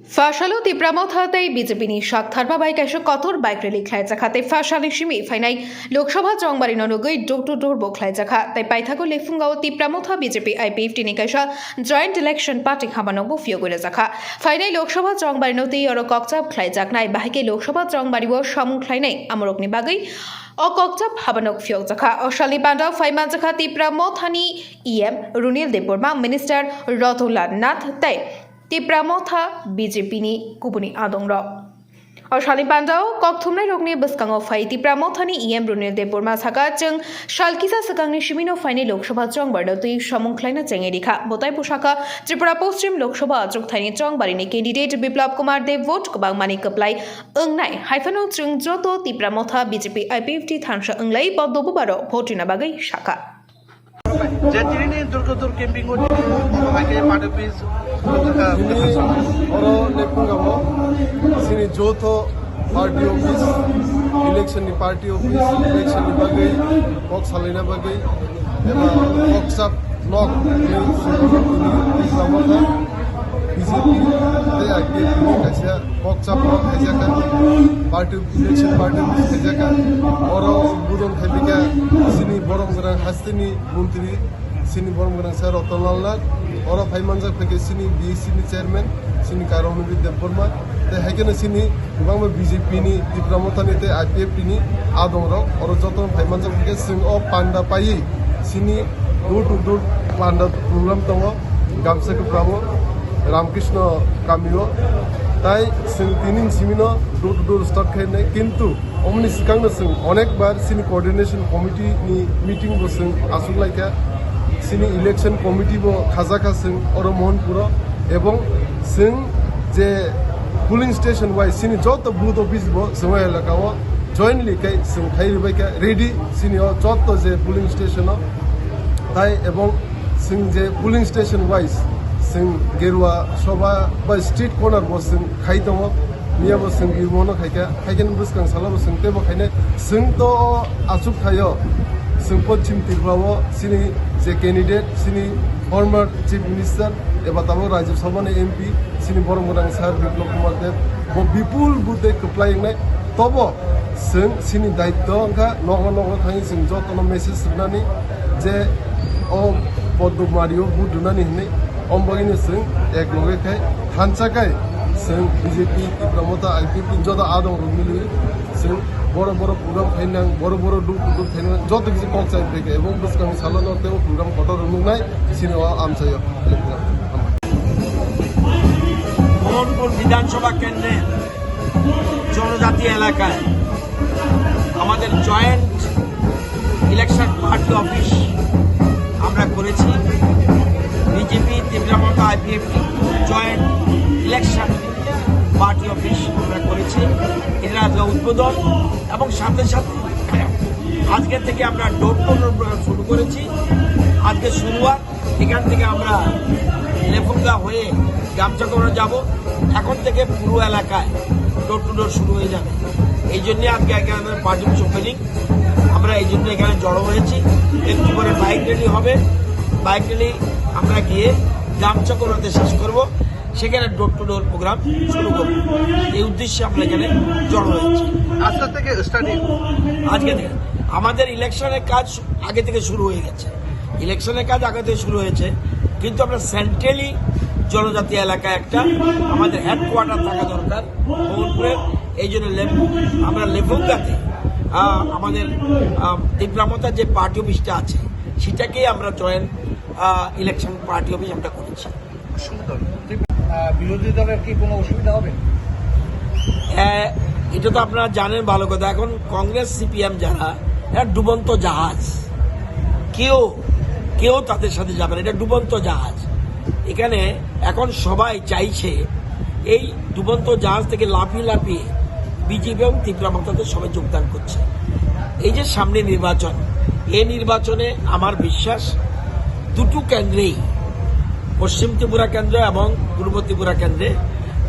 Fashalu Tipramothate BJP Shakthar Babai Kasha Kotor Bike Rally Klaizakate Fashali Shimi Finai Lokshaba Jongbarino Nogui door to door Boklaizaka They Paithago Lefungo Tipramotha BJP IPF Tinikasha Joint Election Party Hamanobo Fiogurezaka Finai Lokshaba Jongbarinoti or Kokta Klaizaknai Bahike Lokshaba Jongbariwo Shamu Klaine Amorokni Bagai O Kokta Habanok Fiozaka or Shalibanda Faimanzaka Tipramothani EM Runil Deburma Minister Rotola Nath Tay Tipramotha BJP ni Kubuni Adongro. Or Shalipandao, Koktumna Rogni Buskango Fai, Tipramothani EM Brunel de Burma Sakachung, Shalkisa Sakangni Shimino Fine Lokshaba Chong Bardoti, Shamun Kleina Chengerika, Botai Pushaka, Tripura Postim Lokshaba Juk Tiny Chong Barini candidate Biplab Kumar de vote Kabang Mani Kaplai, Ungnai, Hyphano Chung Joto, Tipramotha BJP IPFT Thansha Unglai, Bob Dobubaro, Potina Bagai Shaka. Jadi Durgadur camping sebagai pada pis orang lepungamo sini joto party office election ni party office election ni bagai kok salina bagai kok sab nok ni samota BJP de age kaisa kok sab nok kaisa kan party election party kaisa kan orang budon khabika sini borong gerang hastini mantri sini borong gerang sir Rotonlal और भाई मंजर फेंके सिनी BSc नि chairman सिनी कारोनी विद्या वर्मा ते हैकेन सिनी गोबां बीजेपी नि तिप्रामोथा नि ते आईपीएफ नि आदंरक और जतन भाई मंजर फेंके सिं ओ पांडा पाई सिनी डोर टू डोर पांडा प्रोग्राम दङ गामसाको प्रामो रामकृष्ण कामियो ताई सिं तिनिन सिमिनो डोर टू डोर स्टार्ट खाइने किन्तु ओमनि सिगांनो सिं अनेक बार सिनी कोअर्डिनेशन कमिटी नि मीटिंग बो सिं आसुलाइका सिनी इलेक्शन कमिटी बो खाजाका सिं और मोहनपुर एवं सिं जे पुलिंग स्टेशन वाइज सिनी जत बूथ ऑफिस बो समय लगाओ जॉइंटली कै सिं खाइरबाइका रेडी सिनी जत जे पुलिंग स्टेशन ताई एवं सिं जे पुलिंग स्टेशन वाइज सिं गेरुआ सभा बा स्ट्रीट कर्नर बो सिं खाइ दङ मिया बो सिं गिरमोनो खाइका खाइकेन बुसकां साला बो सिं तेबो खाइने सिं तो आसुक थायो सिं पश्चिम त्रिपुराव सिनी जे कैंडिडेट सिनी फॉर्मर चीफ मिनिस्टर एबा ताबो राज्य सभा ने एमपी सिनी बरमगोनां सार बिप्लब कुमार देव बो विपुल बुद्धे कप्लायनाय तबो जों सिनी दायित्व अंका नग नग थाङि जों जतन मेसेज सुनानै जे ओ पद्ममारियो बुदुनानै हनै अम्बगिनो जों एक लगेखाय थानसाखाय जों बीजेपी तिप्रामोथा आईपीपी जदा आदं रुमिलि जों बड़ बड़ प्रोग्राम खाइनां बड़ बड़ डुक डुक खाइनां जत किसी कक चाइ फेके एवं बुसकां सालानो तेव प्रोग्राम कटर रुमुनाय सिनेमा आमसायो মোহনপুর বিধানসভা কেন্দ্রে জনজাতি এলাকায় আমাদের জয়েন্ট ইলেকশন পার্টি অফিস আমরা করেছি BJP Tipra Motha IPFT joint election party office আমরা করেছি এটা আজকে উদ্বোধন এবং সাথে সাথে আজকে থেকে আমরা ডোর টু ডোর প্রোগ্রাম শুরু করেছি আজকে শুরুয়াত এখান থেকে আমরা লেফুঙ্গা হয়ে গামচাকোনা যাব এখন থেকে পুরো এলাকায় ডোর টু ডোর শুরু হয়ে যাবে এই জন্য আজকে এখানে পার্টি অফিস ওপেনিং আমরা এই জন্য এখানে জড়ো হয়েছি একটু করে বাইক র্যালি হবে বাইক র্যালি আমরা গিয়ে গামচাকোনাতে শেষ করব সেখানে ডোর টু ডোর প্রোগ্রাম শুরু করব এই উদ্দেশ্যে আমরা এখানে জড়ো হয়েছি আজকে থেকে স্টার্টিং আজকে থেকে আমাদের ইলেকশনের কাজ আগে থেকে শুরু হয়ে গেছে ইলেকশনের কাজ আগে থেকে শুরু হয়েছে কিন্তু আমরা সেন্ট্রালি জনজাতি এলাকায় একটা আমাদের হেডকোয়ার্টার থাকা দরকার মোহনপুরের এই জন্য আমরা লেফুঙ্গাতে আমাদের তিপ্রামোথা যে পার্টি অফিসটা আছে সেটাকেই আমরা জয়েন্ট ইলেকশন পার্টি অফিস আমরা করেছি বিরোধী দলের কি কোনো অসুবিধা হবে এটা তো আপনারা জানেন ভালো কথা এখন কংগ্রেস সিপিএম যারা এটা ডুবন্ত জাহাজ কেউ তাদের সাথে যাবে না এটা ডুবন্ত জাহাজ এখানে এখন সবাই চাইছে এই ডুবন্ত জাহাজ থেকে লাফিয়ে বিজেপি এবং তিপ্রামোথাতে সবাই যোগদান করছে এই যে সামনে নির্বাচন এই নির্বাচনে আমার বিশ্বাস দুটো কেন্দ্রেই পশ্চিম ত্রিপুরা কেন্দ্র এবং পূর্ব ত্রিপুরা কেন্দ্রে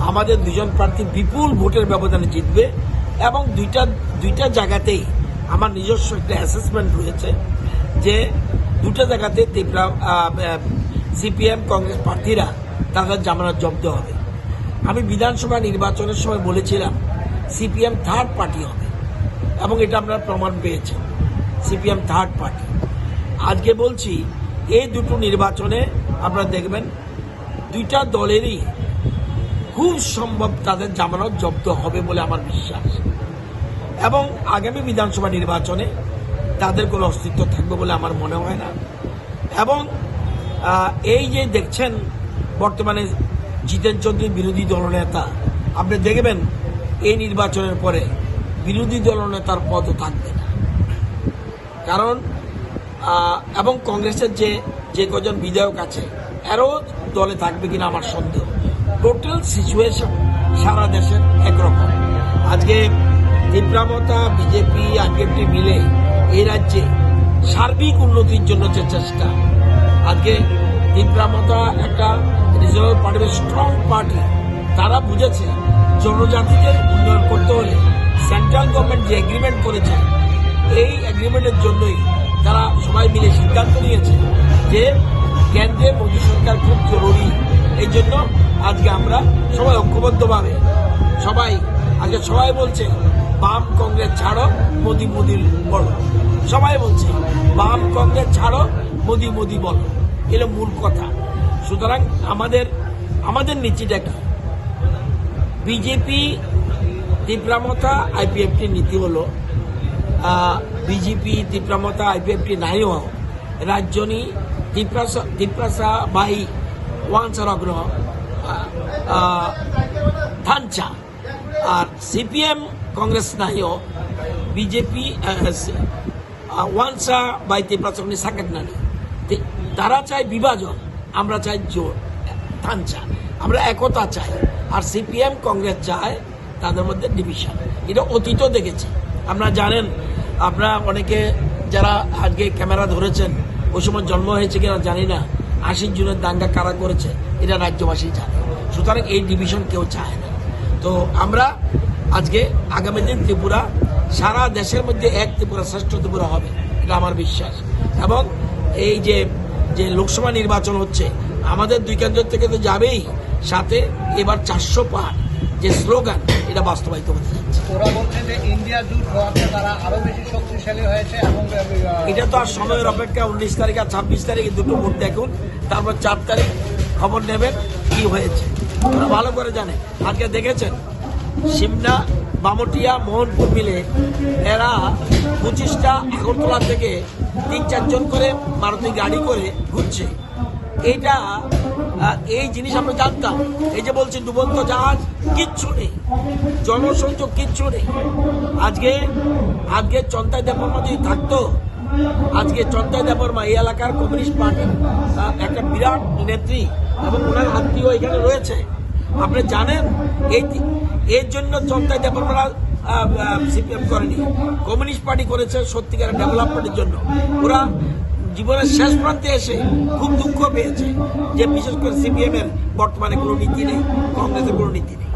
আমাদের দুজন প্রার্থী বিপুল ভোটের ব্যবধানে জিতবে এবং দুইটা জায়গাতেই আমার নিজস্ব একটা অ্যাসেসমেন্ট রয়েছে যে দুটো জায়গাতে সিপিএম কংগ্রেস প্রার্থীরা তাদের জামানত জব্দ হবে আমি বিধানসভা নির্বাচনের সময় বলেছিলাম সিপিএম থার্ড পার্টি হবে, এবং এটা আপনারা প্রমাণ পেয়েছেন, সিপিএম থার্ড পার্টি। আজকে বলছি এই দুটো নির্বাচনে আপনারা দেখবেন দুইটা দলেরই খুব সম্ভব তাদের জামানত জব্দ হবে বলে আমার বিশ্বাস, এবং আগামী বিধানসভা নির্বাচনে তাদের কোনো অস্তিত্ব থাকবে বলে আমার মনে হয় না। এবং এই যে দেখছেন বর্তমানে জিতেন চৌধুরী বিরোধী দলনেতা, আপনি দেখবেন এই নির্বাচনের পরে বিরোধী দলনেতার পদও থাকবে না, কারণ এবং কংগ্রেসের যে কজন বিধায়ক আছে এরও দলে থাকবে কিনা আমার সন্দেহ। টোটাল সিচুয়েশন সারা দেশের একরকম। আজকে তীব্রামতা বিজেপি আইপিএফটি মিলে এই রাজ্যে সার্বিক উন্নতির জন্য যে চেষ্টা, আজকে তীব্রামতা একটা রিজনাল পার্টি, স্ট্রং পার্টি, তারা বুঝেছে জনজাতিদের উন্নয়ন করতে হলে সেন্ট্রাল গভর্নমেন্ট যে এগ্রিমেন্ট করেছে এই এগ্রিমেন্টের জন্যই তারা সবাই মিলে সিদ্ধান্ত নিয়েছে যে কেন্দ্রে মোদী সরকার খুব জরুরি। এই জন্য আজকে আমরা সবাই ঐক্যবদ্ধভাবে সবাই বলছে বাম কংগ্রেস ছাড়ো, মোদি বলো। সবাই বলছে বাম কংগ্রেস ছাড়ো, মোদি বলো, এলো মূল কথা। সুতরাং আমাদের নীতিটা কি? বিজেপি তীব্রামতা আইপিএফটির নীতি হলো বিজেপি তীব্রামতা আইপিএফটি নাইও রাজ্যনি তীব্রাসা বাই ওয়াংসারগ্ন থানচা, আর সিপিএম কংগ্রেস নাইও বিজেপি ওয়াংসা বাই তীব্রাসগ্নি সাকেটনানি। তারা চায় বিভাজন, আমরা চাই জোর থানচা, আমরা একতা চাই। আর সিপিএম কংগ্রেস চায় তাদের মধ্যে ডিভিশন। এটা অতীতও দেখেছি। আপনারা জানেন, আপনারা অনেকে যারা আজকে ক্যামেরা ধরেছেন ওই সময় জন্ম হয়েছে কিনা জানি না, 80 জুনের দাঙ্গা কারা করেছে এটা রাজ্যবাসী জানে। সুতরাং এই ডিভিশন কেউ চায় না। তো আমরা আজকে আগামী দিন ত্রিপুরা সারা দেশের মধ্যে এক ত্রিপুরা, শ্রেষ্ঠ ত্রিপুরা হবে, এটা আমার বিশ্বাস। এবং এই যে লোকসভা নির্বাচন হচ্ছে আমাদের দুই কেন্দ্র থেকে তো যাবেই, সাথে এবার 400 পার যে স্লোগান এটা বাস্তবায়িত হতে যাচ্ছে। ওরা বলছে যে ইন্ডিয়া জোট হওয়াতে তারা আরো বেশি শক্তিশালী হয়েছে, এবং এটা তো আর সময়ের অপেক্ষা। 19 তারিখ আর 26 তারিখে দুটো ভোট দেখুন, তারপর 4 তারিখ খবর নেবেন কি হয়েছে। ওরা ভালো করে জানে। আজকে দেখেছেন সিমনা, বামটিয়া, মোহনপুর মিলে এরা 25টা আগরতলা থেকে 3-4 জন করে মারুতি গাড়ি করে ঘুরছে। এইটা এই জিনিস আমরা জানতাম। এই যে বলছি ডুবন্ত জাহাজ, কিচ্ছু নেই, জনসংযোগ কিচ্ছু নেই। আজকে চন্তাই দেববর্মা যদি থাকতো, আজকে চন্তাই দেববর্মা এই এলাকার কমিউনিস্ট পার্টির একটা বিরাট নেত্রী, এবং ওনার আত্মীয় এখানে রয়েছে। আপনি জানেন এর জন্য চন্তাই দেববর্মা সিপিএম করেনি, কমিউনিস্ট পার্টি করেছে সত্যিকারের ডেভেলপমেন্টের জন্য। ওরা জীবনের শেষ প্রান্তে এসে খুব দুঃখ পেয়েছে যে বিশেষ করে সিপিএম এর বর্তমানে কোনো নীতি নেই, কংগ্রেসের কোনো নীতি নেই।